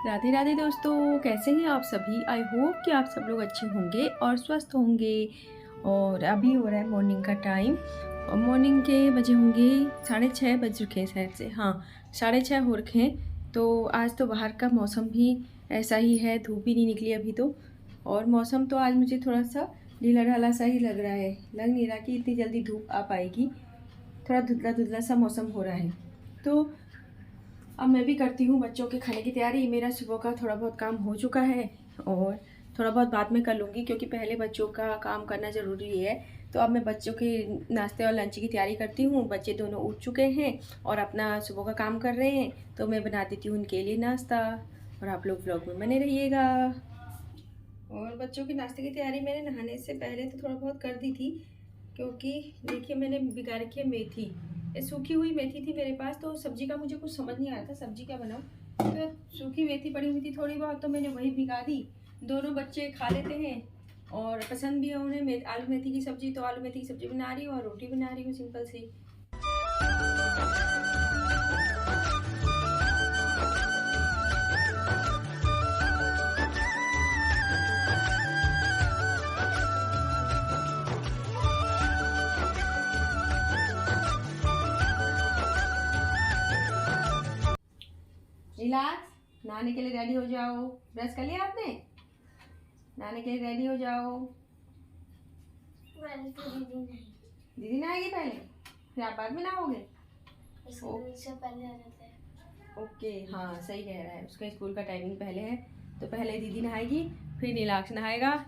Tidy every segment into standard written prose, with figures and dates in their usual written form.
राधे राधे दोस्तों, कैसे हैं आप सभी। आई होप कि आप सब लोग अच्छे होंगे और स्वस्थ होंगे। और अभी हो रहा है मॉर्निंग का टाइम और मॉर्निंग के बजे होंगे 6:30 बज रखे हैं शायद से। हाँ, 6:30 हो रखे हैं। तो आज तो बाहर का मौसम भी ऐसा ही है, धूप भी नहीं निकली अभी तो। और मौसम तो आज मुझे थोड़ा सा ढीला ढाला सा ही लग रहा है, लग नहीं रहा कि इतनी जल्दी धूप आ पाएगी। थोड़ा धुंधला धुंधला सा मौसम हो रहा है। तो अब मैं भी करती हूँ बच्चों के खाने की तैयारी। मेरा सुबह का थोड़ा बहुत काम हो चुका है और थोड़ा बहुत बाद में कर लूँगी, क्योंकि पहले बच्चों का काम करना ज़रूरी है। तो अब मैं बच्चों के नाश्ते और लंच की तैयारी करती हूँ। बच्चे दोनों उठ चुके हैं और अपना सुबह का काम कर रहे हैं, तो मैं बना देती हूँ उनके लिए नाश्ता। और आप लोग व्लॉग में बने रहिएगा। और बच्चों के नाश्ते की तैयारी मैंने नहाने से पहले तो थोड़ा बहुत कर दी थी, क्योंकि देखिए मैंने भिगा रखी है मेथी। सूखी हुई मेथी थी मेरे पास, तो सब्जी का मुझे कुछ समझ नहीं आ रहा था सब्जी क्या बनाऊँ। तो सूखी मेथी पड़ी हुई थी थोड़ी बहुत, तो मैंने वही भिगा दी। दोनों बच्चे खा लेते हैं और पसंद भी है उन्हें आलू मेथी की सब्जी। तो आलू मेथी की सब्जी बना रही हूँ और रोटी बना रही हूँ सिंपल सी। रिलैक्स, नहाने के लिए रेडी हो जाओ। ब्रश कर लिया आपने? नहाने के लिए रेडी हो जाओ। दीदी नहाएगी पहले, फिर आप बाद में नहाओगे? से पहले आ जाता है। ओके, हाँ सही कह रहा है। उसका स्कूल का टाइमिंग पहले है, तो पहले दीदी नहाएगी फिर नीलाक्ष नहाएगा।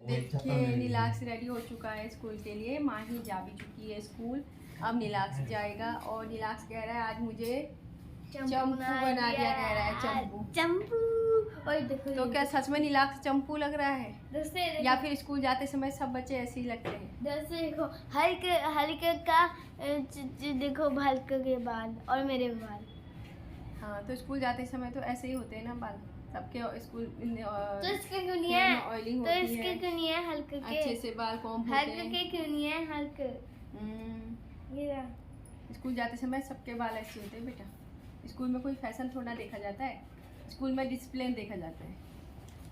देखिए नीलाक्ष रेडी हो चुका है स्कूल के लिए। माँ ही जा भी चुकी है स्कूल। अब नीलाक्ष जाएगा और नीलाक्ष कह रहा है आज मुझे चंपू बना दिया, कह रहा है चंपू। चंपू और देखो, तो क्या सच में नीलाक्ष चंपू लग रहा है, दोस्तों या फिर स्कूल जाते समय सब बच्चे ऐसे ही लगते हैं? दोस्तों देखो, हल्के का देखो, हल्के के बाल और मेरे बाल। हाँ, तो स्कूल जाते समय तो ऐसे ही होते हैं ना बाल सबके। स्कूल तो इसके क्यों नहीं है? ऑयलिंग तो होती इसके है, क्यों नहीं है हल्के के? अच्छे से बाल कॉम्ब होते हल्के हैं। के क्यों नहीं है हल्के? ये स्कूल जाते समय सबके बाल ऐसे होते हैं बेटा। स्कूल में कोई फैशन थोड़ा देखा जाता है, स्कूल में डिसिप्लिन देखा जाता है।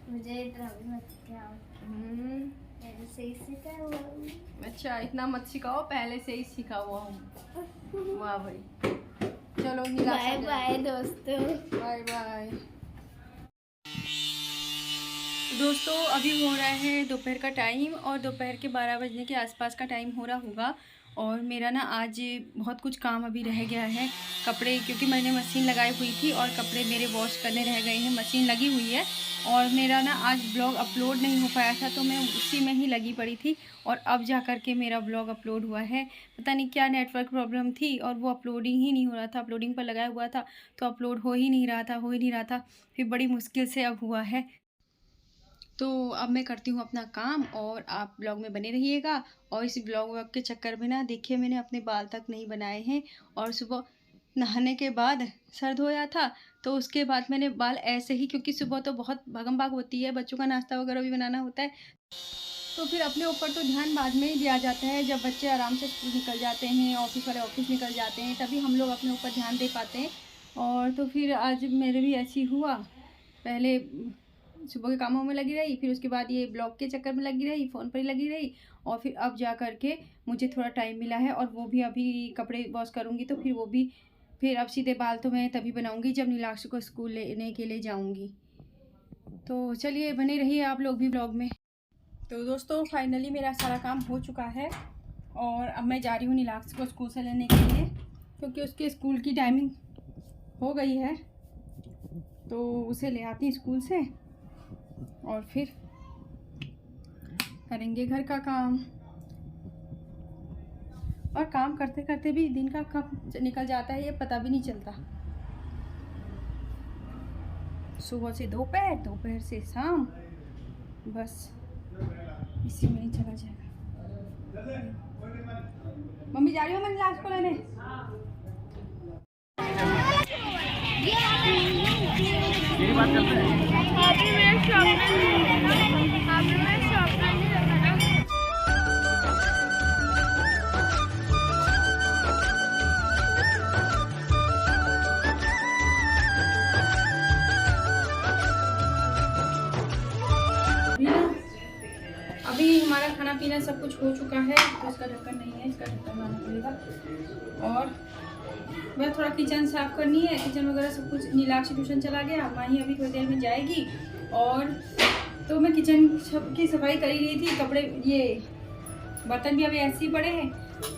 मुझे इतना भी मत सिखाओ, मैंने सही सीखा हुआ हूँ। अच्छा, इतना मत सिखाओ, पहले से ही सीखा हुआ हूँ। वाह भाई, चलो बाय बाय दोस्तों, बाय बाय दोस्तों। अभी हो रहा है दोपहर का टाइम और दोपहर के 12 बजने के आसपास का टाइम हो रहा होगा। और मेरा ना आज बहुत कुछ काम अभी रह गया है। कपड़े, क्योंकि मैंने मशीन लगाई हुई थी और कपड़े मेरे वॉश करने रह गए हैं। मशीन लगी हुई है और मेरा ना आज ब्लॉग अपलोड नहीं हो पाया था, तो मैं उसी में ही लगी पड़ी थी। और अब जा कर के मेरा ब्लॉग अपलोड हुआ है। पता नहीं क्या नेटवर्क प्रॉब्लम थी और वो अपलोडिंग ही नहीं हो रहा था। अपलोडिंग पर लगाया हुआ था तो अपलोड हो ही नहीं रहा था। फिर बड़ी मुश्किल से अब हुआ है। तो अब मैं करती हूँ अपना काम और आप ब्लॉग में बने रहिएगा। और इस ब्लॉग के चक्कर में ना देखिए मैंने अपने बाल तक नहीं बनाए हैं। और सुबह नहाने के बाद सर धोया था, तो उसके बाद मैंने बाल ऐसे ही, क्योंकि सुबह तो बहुत भागम भाग होती है, बच्चों का नाश्ता वगैरह भी बनाना होता है, तो फिर अपने ऊपर तो ध्यान बाद में ही दिया जाता है। जब बच्चे आराम से स्कूल निकल जाते हैं, ऑफिस वाले ऑफिस निकल जाते हैं, तभी हम लोग अपने ऊपर ध्यान दे पाते हैं। और तो फिर आज मेरे भी ऐसी हुआ। पहले सुबह के कामों में लगी रही, फिर उसके बाद ये ब्लॉग के चक्कर में लगी रही, फ़ोन पर ही लगी रही। और फिर अब जा कर के मुझे थोड़ा टाइम मिला है और वो भी अभी कपड़े वॉश करूँगी, तो फिर वो भी फिर अब सीधे बाल तो मैं तभी बनाऊँगी जब नीलाक्ष को स्कूल लेने के लिए जाऊँगी। तो चलिए बने रहिए आप लोग भी ब्लॉग में। तो दोस्तों फाइनली मेरा सारा काम हो चुका है और अब मैं जा रही हूँ नीलाक्ष को स्कूल से लेने के लिए, क्योंकि उसके स्कूल की टाइमिंग हो गई है। तो उसे ले आती हूँ स्कूल से और फिर करेंगे घर का काम। और काम करते करते भी दिन का कब निकल जाता है ये पता भी नहीं चलता। सुबह से दोपहर, दोपहर से शाम, बस इसी में ही चला जाएगा। मम्मी जा रही हो मैं नीलाक्ष को लेने। यही बात करते हैं। आपने मेरा शॉर्पनर नहीं रखा ना, आपने मेरा शॉर्पनर नहीं रखा ना। अभी हमारा खाना पीना सब कुछ हो चुका है, तो इसका ढक्कन नहीं है, इसका ढक्कन लाना पड़ेगा। और मैं थोड़ा किचन साफ करनी है, किचन वगैरह सब कुछ। नीलाक्षी ट्यूशन चला गया, माही अभी थोड़ी देर में जाएगी। और तो मैं किचन की सफाई कर ही रही थी, कपड़े ये बर्तन भी अभी ऐसे ही पड़े हैं।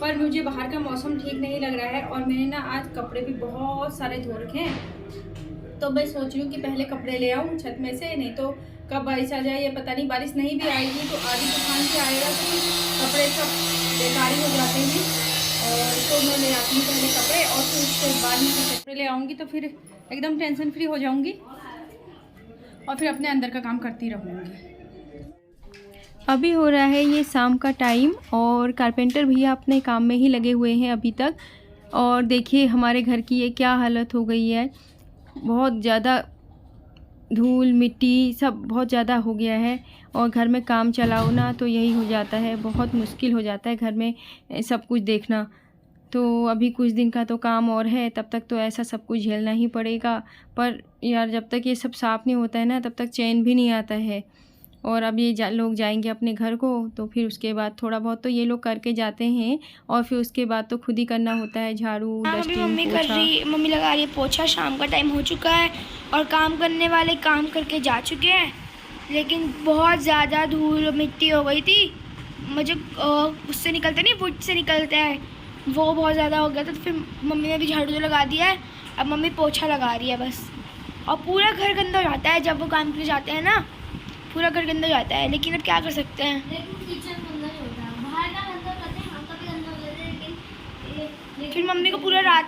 पर मुझे बाहर का मौसम ठीक नहीं लग रहा है और मैंने ना आज कपड़े भी बहुत सारे धो रखे हैं। तो मैं सोच रही हूँ कि पहले कपड़े ले आऊँ छत में से, नहीं तो कब बारिश आ जाए ये पता नहीं। बारिश नहीं भी आएगी तो आधी तूफान से आएगा तो कपड़े सब बेकारी हो जाते हैं। और तो मैं ले आती हूँ पहले कपड़े, और फिर उसके बाद में कपड़े ले आऊँगी तो फिर एकदम टेंशन फ्री हो जाऊँगी और फिर अपने अंदर का काम करती रहूँगी। अभी हो रहा है ये शाम का टाइम और कारपेंटर भैया अपने काम में ही लगे हुए हैं अभी तक। और देखिए हमारे घर की ये क्या हालत हो गई है, बहुत ज़्यादा धूल मिट्टी सब बहुत ज़्यादा हो गया है। और घर में काम चलाओ ना तो यही हो जाता है, बहुत मुश्किल हो जाता है घर में सब कुछ देखना। तो अभी कुछ दिन का तो काम और है, तब तक तो ऐसा सब कुछ झेलना ही पड़ेगा। पर यार जब तक ये सब साफ़ नहीं होता है ना, तब तक चैन भी नहीं आता है। और अब ये लोग जाएंगे अपने घर को, तो फिर उसके बाद थोड़ा बहुत तो ये लोग करके जाते हैं और फिर उसके बाद तो खुद ही करना होता है, झाड़ू डस्टिंग पोछा। मम्मी लगा रही है पोछा। शाम का टाइम हो चुका है और काम करने वाले काम करके जा चुके हैं, लेकिन बहुत ज़्यादा धूल मिट्टी हो गई थी। मुझे उससे निकलते नहीं, वुड से निकलता है, वो बहुत ज़्यादा हो गया था। तो फिर मम्मी ने भी झाड़ू तो लगा दिया है, अब मम्मी पोछा लगा रही है बस। और पूरा घर गंदा हो जाता है जब वो काम के लिए जाते हैं ना, पूरा घर गंदा हो जाता है। लेकिन अब क्या कर सकते हैं। किचन गंदा नहीं होता, बाहर का गंदा करते हैं, हम का भी गंदा हो जाता है। लेकिन फिर मम्मी को पूरा रात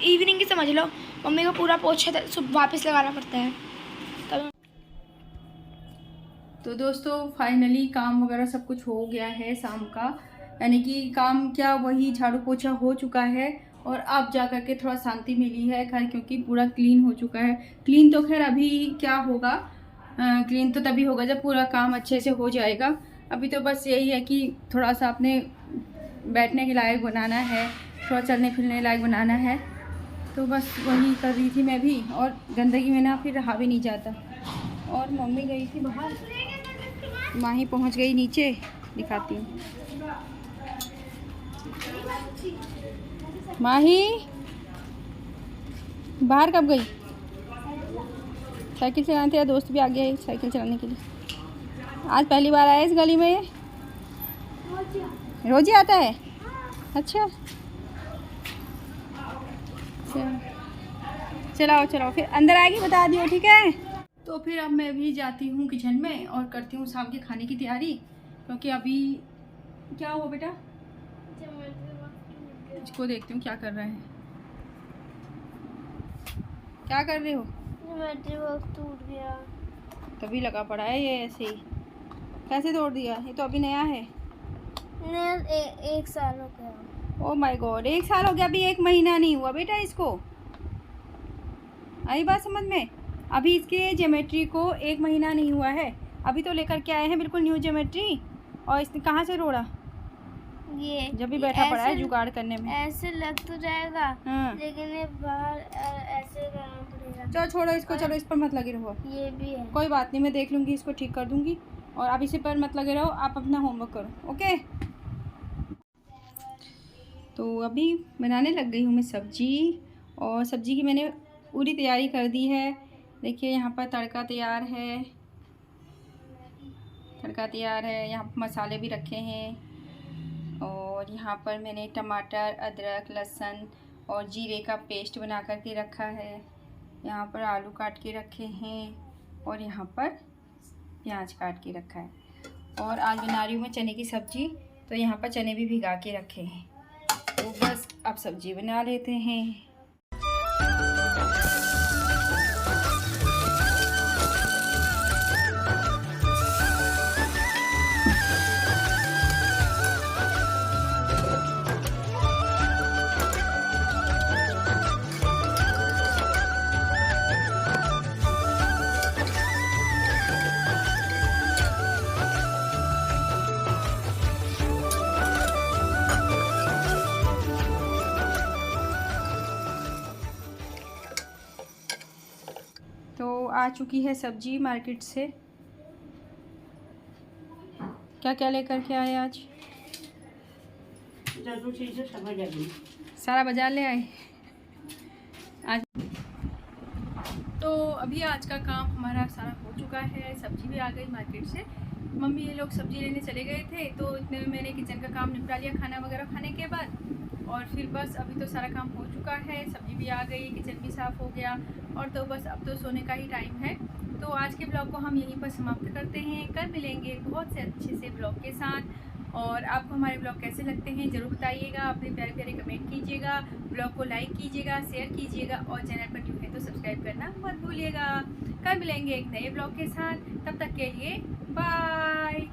इवनिंग की समझ लो, मम्मी को पूरा पोछा वापस लगाना पड़ता है तब। तो दोस्तों फाइनली काम वगैरह सब कुछ हो गया है शाम का, यानी कि काम क्या वही झाड़ू पोछा हो चुका है। और अब जा कर के थोड़ा शांति मिली है घर, क्योंकि पूरा क्लीन हो चुका है। क्लीन तो खैर अभी क्या होगा, क्लीन तो तभी होगा जब पूरा काम अच्छे से हो जाएगा। अभी तो बस यही है कि थोड़ा सा अपने बैठने के लायक बनाना है, थोड़ा चलने फिरने लायक बनाना है। तो बस वही कर रही थी मैं भी, और गंदगी में ना फिर रहा भी नहीं जाता। और मम्मी गई थी बाहर, माही पहुंच गई नीचे, दिखाती हूँ। माही बाहर कब गई? साइकिल चलाने, तेरा दोस्त भी आ गया है साइकिल चलाने के लिए। आज पहली बार आया इस गली में? ये रोज ही आता है? अच्छा चलाओ चलाओ, फिर अंदर आएगी बता दियो, ठीक है। तो फिर अब मैं भी जाती हूँ किचन में और करती हूँ शाम के खाने की तैयारी, क्योंकि अभी क्या हुआ बेटा? इसको देखती हूँ क्या कर रहे हैं, क्या कर रहे हो? ज्योमेट्री बॉक्स टूट गया, तभी लगा पड़ा है ये ऐसे ही। कैसे तोड़ दिया? ये तो अभी नया है। एक साल हो गया। ओ माय गॉड, 1 साल हो गया, अभी 1 महीना नहीं हुआ बेटा इसको। आई बात समझ में? अभी इसके ज्योमेट्री को 1 महीना नहीं हुआ है, अभी तो लेकर के आए हैं बिल्कुल न्यू ज्योमेट्री। और इसने कहाँ से तोड़ा? ये जब भी बैठा पड़ा है जुगाड़ करने में। ऐसे लग तो जाएगा, हाँ। लेकिन ये बाहर ऐसे करना पड़ेगा। चलो छोड़ो इसको, चलो इस पर मत लगे रहो। ये भी है, कोई बात नहीं, मैं देख लूँगी, इसको ठीक कर दूँगी। और अब इसी पर मत लगे रहो, आप अपना होमवर्क करो, ओके। तो अभी बनाने लग गई हूँ मैं सब्जी, और सब्जी की मैंने पूरी तैयारी कर दी है। देखिए यहाँ पर तड़का तैयार है, यहाँ पर मसाले भी रखे हैं। और यहाँ पर मैंने टमाटर, अदरक, लहसुन और जीरे का पेस्ट बना कर के रखा है। यहाँ पर आलू काट के रखे हैं, और यहाँ पर प्याज काट के रखा है। और आज बना रही हूँ मैं चने की सब्ज़ी, तो यहाँ पर चने भी भिगा के रखे हैं। तो बस अब सब्ज़ी बना लेते हैं। तो आ चुकी है सब्जी मार्केट से। क्या क्या लेकर के आए आज? सारा बाजार ले आए आज। तो अभी आज का काम हमारा सारा हो चुका है। सब्जी भी आ गई मार्केट से। मम्मी ये लोग सब्जी लेने चले गए थे, तो इतने में मैंने किचन का काम निपटा लिया खाना वगैरह खाने के बाद। और फिर बस अभी तो सारा काम हो चुका है, सब्जी भी आ गई, किचन भी साफ़ हो गया, और तो बस अब तो सोने का ही टाइम है। तो आज के ब्लॉग को हम यहीं पर समाप्त करते हैं। कल मिलेंगे बहुत से अच्छे से ब्लॉग के साथ। और आपको हमारे ब्लॉग कैसे लगते हैं ज़रूर बताइएगा, अपने प्यारे प्यारे कमेंट कीजिएगा, ब्लॉग को लाइक कीजिएगा, शेयर कीजिएगा, और चैनल पर न्यू है तो सब्सक्राइब करना मत भूलिएगा। कल मिलेंगे एक नए ब्लॉग के साथ, तब तक के लिए बाय।